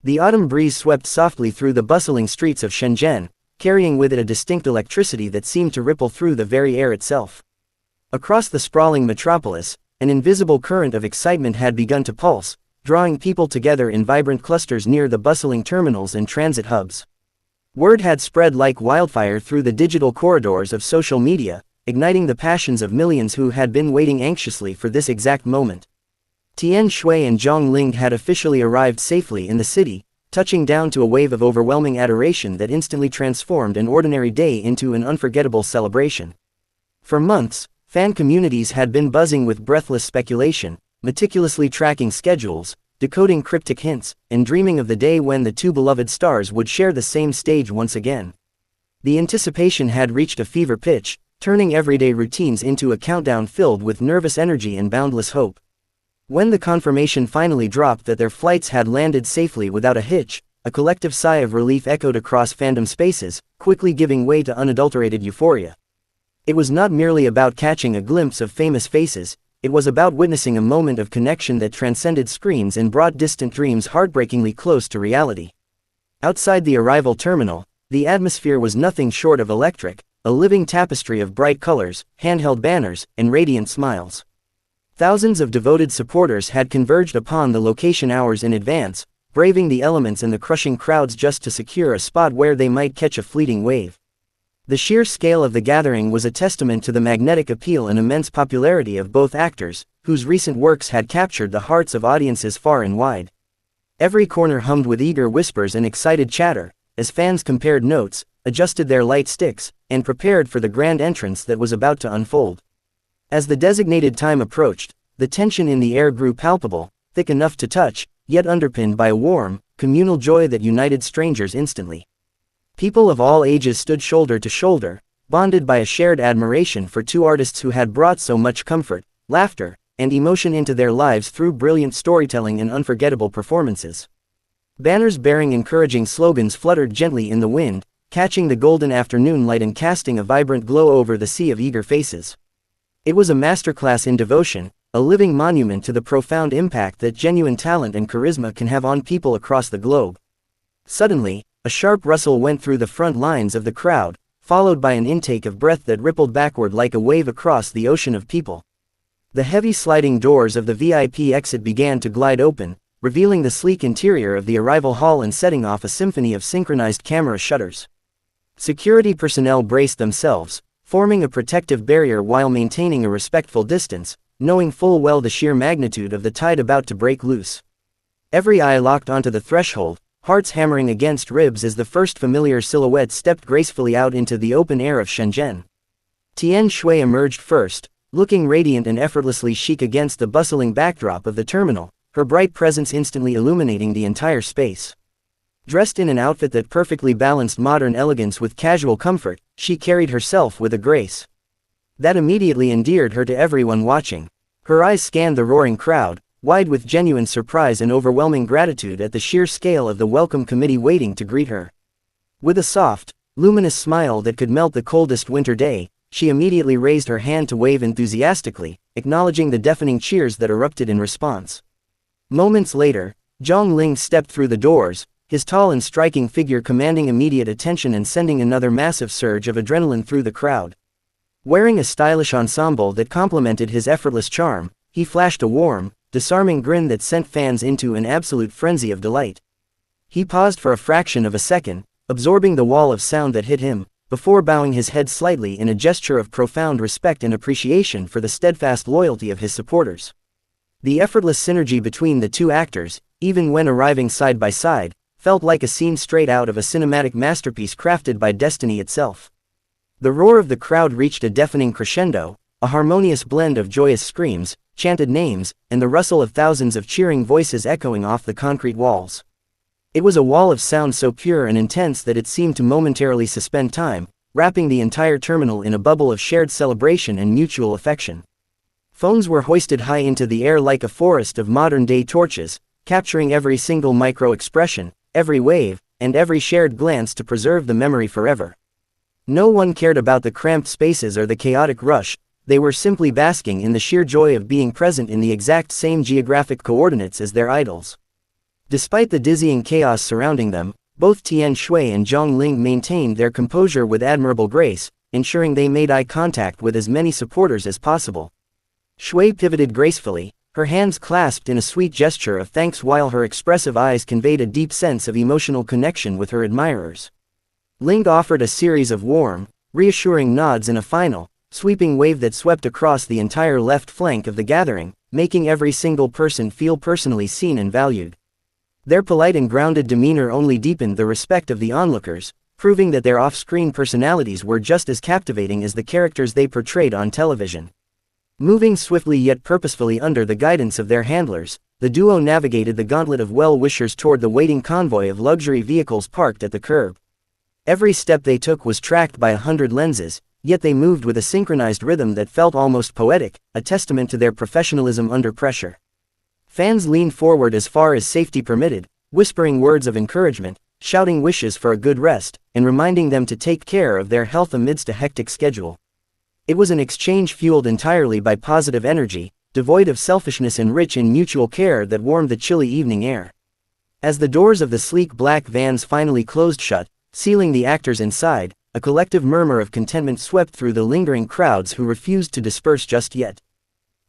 The autumn breeze swept softly through the bustling streets of Shenzhen, carrying with it a distinct electricity that seemed to ripple through the very air itself. Across the sprawling metropolis, an invisible current of excitement had begun to pulse, drawing people together in vibrant clusters near the bustling terminals and transit hubs. Word had spread like wildfire through the digital corridors of social media, igniting the passions of millions who had been waiting anxiously for this exact moment. Tian, Xiwei and Zhang had officially arrived safely in the city, touching down to a wave of overwhelming adoration that instantly transformed an ordinary day into an unforgettable celebration. For months, fan communities had been buzzing with breathless speculation, meticulously tracking schedules, decoding cryptic hints, and dreaming of the day when the two beloved stars would share the same stage once again. The anticipation had reached a fever pitch, turning everyday routines into a countdown filled with nervous energy and boundless hope. When the confirmation finally dropped that their flights had landed safely without a hitch, a collective sigh of relief echoed across fandom spaces, quickly giving way to unadulterated euphoria. It was not merely about catching a glimpse of famous faces, it was about witnessing a moment of connection that transcended screens and brought distant dreams heartbreakingly close to reality. Outside the arrival terminal, the atmosphere was nothing short of electric, a living tapestry of bright colors, handheld banners, and radiant smiles. Thousands of devoted supporters had converged upon the location hours in advance, braving the elements and the crushing crowds just to secure a spot where they might catch a fleeting wave. The sheer scale of the gathering was a testament to the magnetic appeal and immense popularity of both actors, whose recent works had captured the hearts of audiences far and wide. Every corner hummed with eager whispers and excited chatter, as fans compared notes, adjusted their light sticks, and prepared for the grand entrance that was about to unfold. As the designated time approached, the tension in the air grew palpable, thick enough to touch, yet underpinned by a warm, communal joy that united strangers instantly. People of all ages stood shoulder to shoulder, bonded by a shared admiration for two artists who had brought so much comfort, laughter, and emotion into their lives through brilliant storytelling and unforgettable performances. Banners bearing encouraging slogans fluttered gently in the wind, catching the golden afternoon light and casting a vibrant glow over the sea of eager faces. It was a masterclass in devotion, a living monument to the profound impact that genuine talent and charisma can have on people across the globe. Suddenly, a sharp rustle went through the front lines of the crowd, followed by an intake of breath that rippled backward like a wave across the ocean of people. The heavy sliding doors of the VIP exit began to glide open, revealing the sleek interior of the arrival hall and setting off a symphony of synchronized camera shutters. Security personnel braced themselves, forming a protective barrier while maintaining a respectful distance, knowing full well the sheer magnitude of the tide about to break loose. Every eye locked onto the threshold, hearts hammering against ribs as the first familiar silhouette stepped gracefully out into the open air of Shenzhen. Tian Xiwei emerged first, looking radiant and effortlessly chic against the bustling backdrop of the terminal, her bright presence instantly illuminating the entire space. Dressed in an outfit that perfectly balanced modern elegance with casual comfort, she carried herself with a grace that immediately endeared her to everyone watching. Her eyes scanned the roaring crowd, wide with genuine surprise and overwhelming gratitude at the sheer scale of the welcome committee waiting to greet her. With a soft, luminous smile that could melt the coldest winter day, she immediately raised her hand to wave enthusiastically, acknowledging the deafening cheers that erupted in response. Moments later, Zhang stepped through the doors, his tall and striking figure commanding immediate attention and sending another massive surge of adrenaline through the crowd. Wearing a stylish ensemble that complemented his effortless charm, he flashed a warm, disarming grin that sent fans into an absolute frenzy of delight. He paused for a fraction of a second, absorbing the wall of sound that hit him, before bowing his head slightly in a gesture of profound respect and appreciation for the steadfast loyalty of his supporters. The effortless synergy between the two actors, even when arriving side by side, felt like a scene straight out of a cinematic masterpiece crafted by destiny itself. The roar of the crowd reached a deafening crescendo, a harmonious blend of joyous screams, chanted names, and the rustle of thousands of cheering voices echoing off the concrete walls. It was a wall of sound so pure and intense that it seemed to momentarily suspend time, wrapping the entire terminal in a bubble of shared celebration and mutual affection. Phones were hoisted high into the air like a forest of modern-day torches, capturing every single micro-expression, every wave, and every shared glance to preserve the memory forever. No one cared about the cramped spaces or the chaotic rush, they were simply basking in the sheer joy of being present in the exact same geographic coordinates as their idols. Despite the dizzying chaos surrounding them, both Tian Xiwei and Zhang maintained their composure with admirable grace, ensuring they made eye contact with as many supporters as possible. Xiwei pivoted gracefully, her hands clasped in a sweet gesture of thanks while her expressive eyes conveyed a deep sense of emotional connection with her admirers. Linghe offered a series of warm, reassuring nods in a final, sweeping wave that swept across the entire left flank of the gathering, making every single person feel personally seen and valued. Their polite and grounded demeanor only deepened the respect of the onlookers, proving that their off-screen personalities were just as captivating as the characters they portrayed on television. Moving swiftly yet purposefully under the guidance of their handlers, the duo navigated the gauntlet of well-wishers toward the waiting convoy of luxury vehicles parked at the curb. Every step they took was tracked by 100 lenses, yet they moved with a synchronized rhythm that felt almost poetic, a testament to their professionalism under pressure. Fans leaned forward as far as safety permitted, whispering words of encouragement, shouting wishes for a good rest, and reminding them to take care of their health amidst a hectic schedule. It was an exchange fueled entirely by positive energy, devoid of selfishness and rich in mutual care that warmed the chilly evening air. As the doors of the sleek black vans finally closed shut, sealing the actors inside, a collective murmur of contentment swept through the lingering crowds who refused to disperse just yet.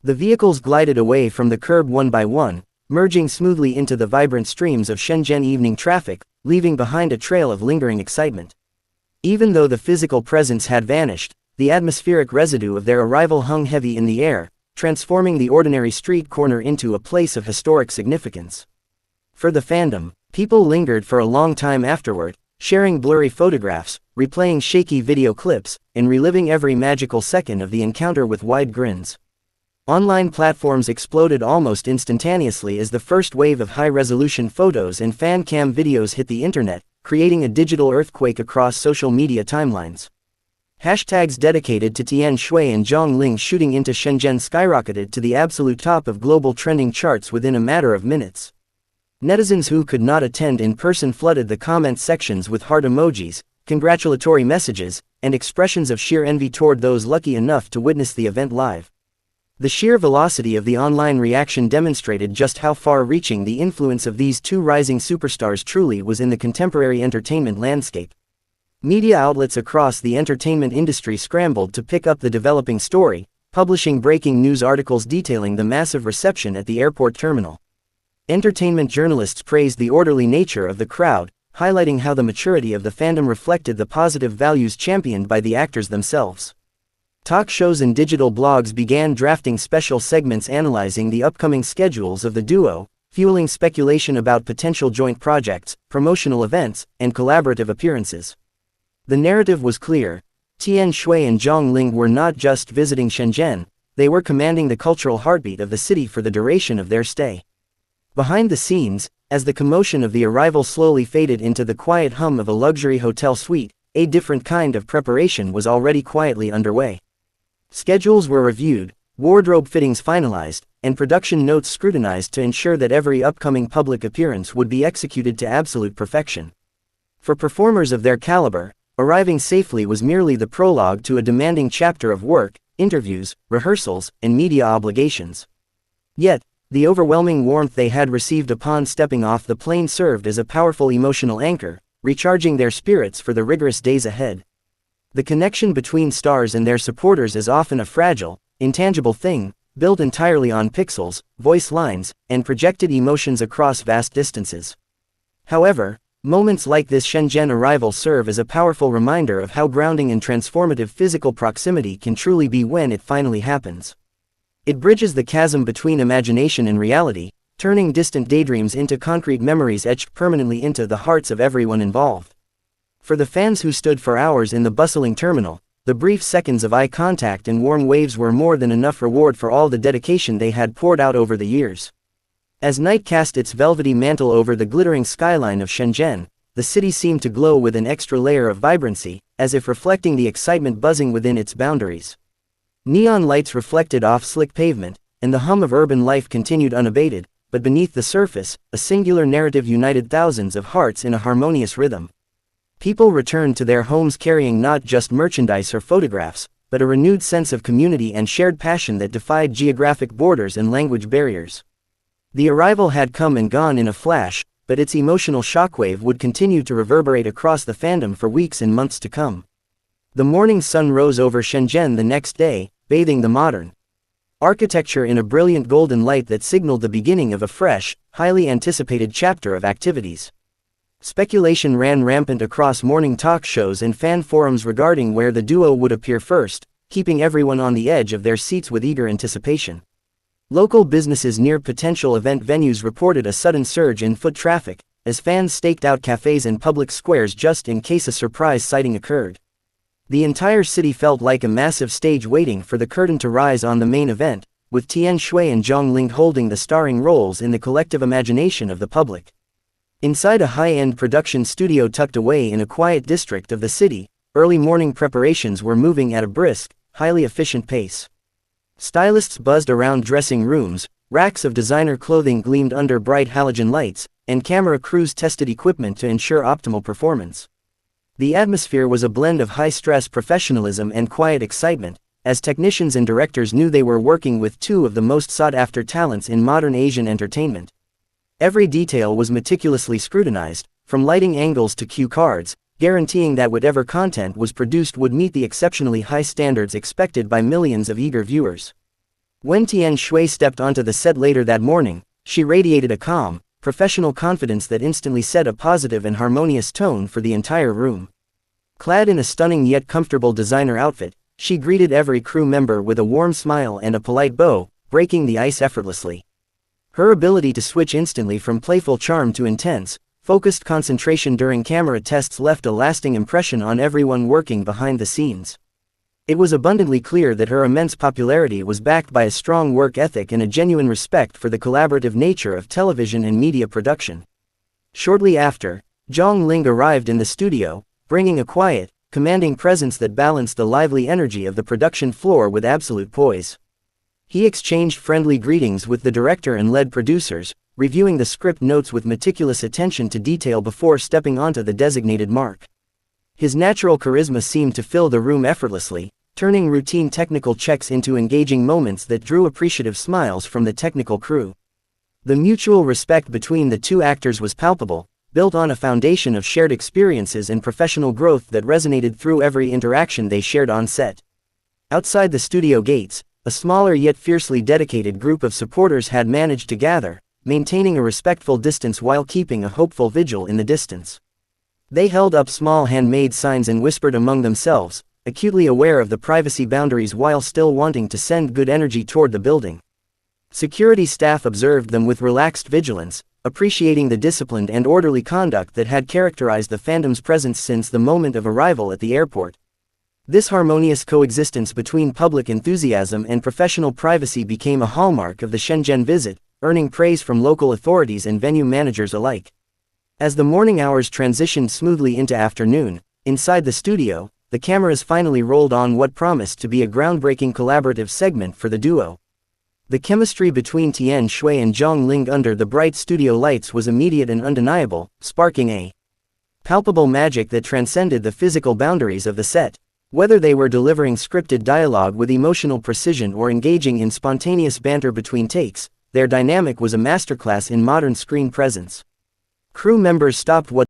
The vehicles glided away from the curb one by one, merging smoothly into the vibrant streams of Shenzhen evening traffic, leaving behind a trail of lingering excitement. Even though the physical presence had vanished, the atmospheric residue of their arrival hung heavy in the air, transforming the ordinary street corner into a place of historic significance. For the fandom, people lingered for a long time afterward, sharing blurry photographs, replaying shaky video clips, and reliving every magical second of the encounter with wide grins. Online platforms exploded almost instantaneously as the first wave of high-resolution photos and fan cam videos hit the internet, creating a digital earthquake across social media timelines. Hashtags dedicated to Tian Xiwei and Zhang shooting into Shenzhen skyrocketed to the absolute top of global trending charts within a matter of minutes. Netizens who could not attend in person flooded the comment sections with heart emojis, congratulatory messages, and expressions of sheer envy toward those lucky enough to witness the event live. The sheer velocity of the online reaction demonstrated just how far-reaching the influence of these two rising superstars truly was in the contemporary entertainment landscape. Media outlets across the entertainment industry scrambled to pick up the developing story, publishing breaking news articles detailing the massive reception at the airport terminal. Entertainment journalists praised the orderly nature of the crowd, highlighting how the maturity of the fandom reflected the positive values championed by the actors themselves. Talk shows and digital blogs began drafting special segments analyzing the upcoming schedules of the duo, fueling speculation about potential joint projects, promotional events, and collaborative appearances. The narrative was clear. Tian Xiwei and Zhang were not just visiting Shenzhen, they were commanding the cultural heartbeat of the city for the duration of their stay. Behind the scenes, as the commotion of the arrival slowly faded into the quiet hum of a luxury hotel suite, a different kind of preparation was already quietly underway. Schedules were reviewed, wardrobe fittings finalized, and production notes scrutinized to ensure that every upcoming public appearance would be executed to absolute perfection. For performers of their caliber, arriving safely was merely the prologue to a demanding chapter of work, interviews, rehearsals, and media obligations. Yet, the overwhelming warmth they had received upon stepping off the plane served as a powerful emotional anchor, recharging their spirits for the rigorous days ahead. The connection between stars and their supporters is often a fragile, intangible thing, built entirely on pixels, voice lines, and projected emotions across vast distances. However, moments like this Shenzhen arrival serve as a powerful reminder of how grounding and transformative physical proximity can truly be when it finally happens. It bridges the chasm between imagination and reality, turning distant daydreams into concrete memories etched permanently into the hearts of everyone involved. For the fans who stood for hours in the bustling terminal, the brief seconds of eye contact and warm waves were more than enough reward for all the dedication they had poured out over the years. As night cast its velvety mantle over the glittering skyline of Shenzhen, the city seemed to glow with an extra layer of vibrancy, as if reflecting the excitement buzzing within its boundaries. Neon lights reflected off slick pavement, and the hum of urban life continued unabated, but beneath the surface, a singular narrative united thousands of hearts in a harmonious rhythm. People returned to their homes carrying not just merchandise or photographs, but a renewed sense of community and shared passion that defied geographic borders and language barriers. The arrival had come and gone in a flash, but its emotional shockwave would continue to reverberate across the fandom for weeks and months to come. The morning sun rose over Shenzhen the next day, bathing the modern architecture in a brilliant golden light that signaled the beginning of a fresh, highly anticipated chapter of activities. Speculation ran rampant across morning talk shows and fan forums regarding where the duo would appear first, keeping everyone on the edge of their seats with eager anticipation. Local businesses near potential event venues reported a sudden surge in foot traffic, as fans staked out cafes and public squares just in case a surprise sighting occurred. The entire city felt like a massive stage waiting for the curtain to rise on the main event, with Tian, Xiwei and Zhang holding the starring roles in the collective imagination of the public. Inside a high-end production studio tucked away in a quiet district of the city, early morning preparations were moving at a brisk, highly efficient pace. Stylists buzzed around dressing rooms, racks of designer clothing gleamed under bright halogen lights, and camera crews tested equipment to ensure optimal performance. The atmosphere was a blend of high-stress professionalism and quiet excitement, as technicians and directors knew they were working with two of the most sought-after talents in modern Asian entertainment. Every detail was meticulously scrutinized, from lighting angles to cue cards, guaranteeing that whatever content was produced would meet the exceptionally high standards expected by millions of eager viewers. When Tian Xiwei stepped onto the set later that morning, she radiated a calm, professional confidence that instantly set a positive and harmonious tone for the entire room. Clad in a stunning yet comfortable designer outfit, she greeted every crew member with a warm smile and a polite bow, breaking the ice effortlessly. Her ability to switch instantly from playful charm to intense, focused concentration during camera tests left a lasting impression on everyone working behind the scenes. It was abundantly clear that her immense popularity was backed by a strong work ethic and a genuine respect for the collaborative nature of television and media production. Shortly after, Zhang arrived in the studio, bringing a quiet, commanding presence that balanced the lively energy of the production floor with absolute poise. He exchanged friendly greetings with the director and lead producers, reviewing the script notes with meticulous attention to detail before stepping onto the designated mark. His natural charisma seemed to fill the room effortlessly, turning routine technical checks into engaging moments that drew appreciative smiles from the technical crew. The mutual respect between the two actors was palpable, built on a foundation of shared experiences and professional growth that resonated through every interaction they shared on set. Outside the studio gates, a smaller yet fiercely dedicated group of supporters had managed to gather, maintaining a respectful distance while keeping a hopeful vigil in the distance. They held up small handmade signs and whispered among themselves, acutely aware of the privacy boundaries while still wanting to send good energy toward the building. Security staff observed them with relaxed vigilance, appreciating the disciplined and orderly conduct that had characterized the fandom's presence since the moment of arrival at the airport. This harmonious coexistence between public enthusiasm and professional privacy became a hallmark of the Shenzhen visit, earning praise from local authorities and venue managers alike. As the morning hours transitioned smoothly into afternoon, inside the studio, the cameras finally rolled on what promised to be a groundbreaking collaborative segment for the duo. The chemistry between Tian Xiwei and Zhang under the bright studio lights was immediate and undeniable, sparking a palpable magic that transcended the physical boundaries of the set. Whether they were delivering scripted dialogue with emotional precision or engaging in spontaneous banter between takes, their dynamic was a masterclass in modern screen presence. Crew members stopped what